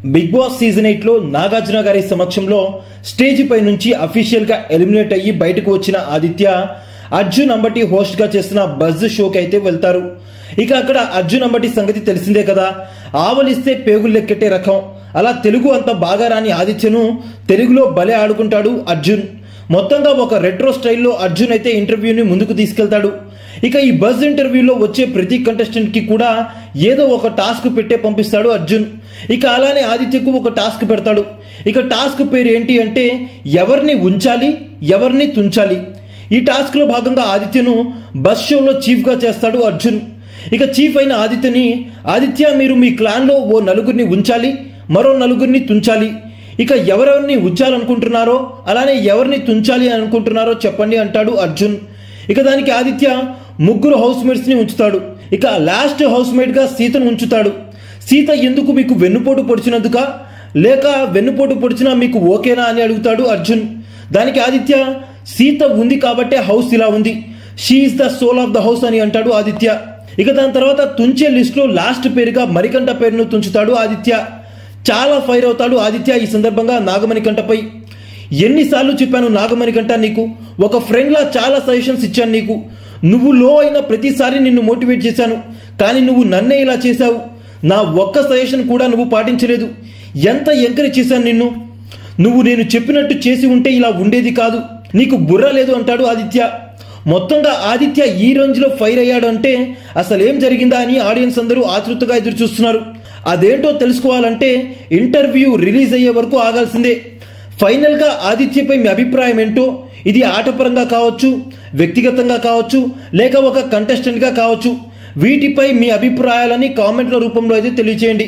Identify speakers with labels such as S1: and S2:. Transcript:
S1: Big boss season 8 లో నాగార్జున గారి సమక్షంలో స్టేజ్ పై నుంచి అఫీషియల్ గా ఎలిమినేట్ అయ్యి బయటకు వచ్చిన ఆదిత్య అర్జున్ అంబటి హోస్ట్ గా చేస్తున్న బజ్ షోకి అయితే వెళ్తారు. ఇక అక్కడ అర్జున్ అంబటి సంగతి తెలిసిందే కదా, ఆవలిస్తే పేగులు లెక్కెట్టే రకం. అలా తెలుగు అంత బాగా రాని ఆదిత్యను తెలుగులో భలే ఆడుకుంటాడు అర్జున్. మొత్తంగా ఒక రెట్రో స్టైల్లో అర్జున్ అయితే ఇంటర్వ్యూని ముందుకు తీసుకెళ్తాడు. ఇక ఈ బజ్ ఇంటర్వ్యూలో వచ్చే ప్రతి కంటెస్టెంట్ కి కూడా ఏదో ఒక టాస్క్ పెట్టే పంపిస్తాడు అర్జున్. ఇక అలానే ఆదిత్యకు ఒక టాస్క్ పెడతాడు. ఇక టాస్క్ పేరు ఏంటి అంటే ఎవరిని ఉంచాలి, ఎవరిని తుంచాలి. ఈ టాస్క్ లో భాగంగా ఆదిత్యను బస్ షోలో చీఫ్ గా చేస్తాడు అర్జున్. ఇక చీఫ్ అయిన ఆదిత్యని, ఆదిత్య మీరు మీ క్లాన్ లో ఓ నలుగురిని ఉంచాలి, మరో నలుగురిని తుంచాలి. ఇక ఎవరెవరిని ఉంచాలనుకుంటున్నారో అలానే ఎవరిని తుంచాలి అనుకుంటున్నారో చెప్పండి అంటాడు అర్జున్. ఇక దానికి ఆదిత్య ముగ్గురు హౌస్ మేట్స్ ని ఉంచుతాడు. ఇక లాస్ట్ హౌస్ మేట్ గా సీతను ఉంచుతాడు. సీత ఎందుకు మీకు వెన్నుపోటు పొడిచినందుక, లేక వెన్నుపోటు పొడిచినా మీకు ఓకేనా అని అడుగుతాడు అర్జున్. దానికి ఆదిత్య సీత ఉంది కాబట్టే హౌస్ ఇలా ఉంది, she is the soul of the house అని అంటాడు ఆదిత్య. ఇక దాని తర్వాత తుంచే లిస్ట్ లో లాస్ట్ పేరుగా మణికంఠ పేరును తుంచుతాడు ఆదిత్య. చాలా ఫైర్ అవుతాడు ఆదిత్య ఈ సందర్భంగా నాగమణికంఠపై. ఎన్నిసార్లు చెప్పాను నాగమణికంఠ, నీకు ఒక ఫ్రెండ్ లా చాలా సజెషన్స్ ఇచ్చాను నీకు. నువ్వు లో అయిన ప్రతిసారి నిన్ను మోటివేట్ చేశాను, కానీ నువ్వు నన్నే ఇలా చేశావు. నా ఒక్క సజెషన్ కూడా నువ్వు పాటించలేదు. ఎంత ఎంకరేజ్ చేశాను నిన్ను. నువ్వు నేను చెప్పినట్టు చేసి ఉంటే ఇలా ఉండేది కాదు, నీకు బుర్ర లేదు అంటాడు ఆదిత్య. మొత్తంగా ఆదిత్య ఈ రేంజ్ లో ఫైర్ అయ్యాడు అంటే అసలు ఏం జరిగిందా అని ఆడియన్స్ అందరూ ఆతృతగా ఎదురు చూస్తున్నారు. అదేంటో తెలుసుకోవాలంటే ఇంటర్వ్యూ రిలీజ్ అయ్యే వరకు ఆగాల్సిందే. ఫైనల్ గా ఆదిత్యపై మీ అభిప్రాయం ఏంటో, ఇది ఆటపరంగా కావచ్చు, వ్యక్తిగతంగా కావచ్చు, లేక ఒక కంటెస్టెంట్ గా కావచ్చు, వీటిపై మీ అభిప్రాయాలని కామెంట్ల రూపంలో అయితే తెలియచేయండి.